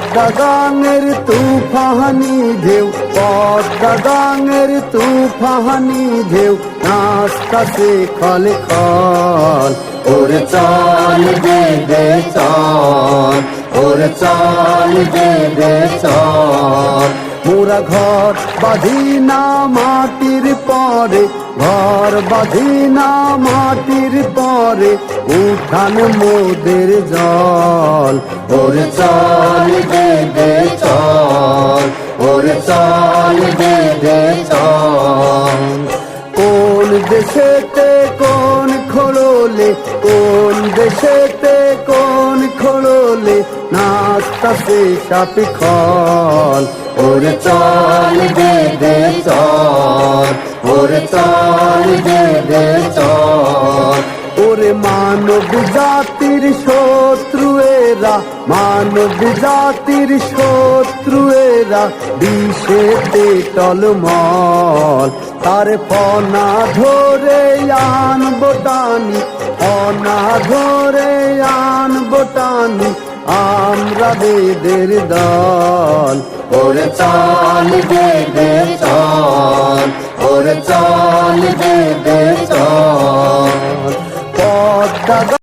পদ্মা গাঙের তুফানি ঢেউ, পদ্মা গাঙের তুফানি ঢেউ নাচতাছে খলে খল। ওরে চল দে দে চল, ওরে চল দে দে চল। মোরা ঘর বাঁধি না মাটির পরে, ঘর বাঁধি না মাটির পরে, উঠান মোদের জল। ওরে চল দে দে চল, ওরে চল দে দে চল। কোন দেশেতে কোন খোললে, কোন দেশেতে কোন খোললে নাচতাছে সাপে খল। ওরে চল দে দে চল, ওরে চল দে দে চল। ওরে মানব জাতির শত্রু এরা, মানব জাতির শত্রু এরা, বিষেতে টলমল। তার ফনা ধরে আনবো টানি, ফনা ধরে আনবো টানি, আমরা বেদের দল। ওরে চল দে দে চল, ওরে চল দে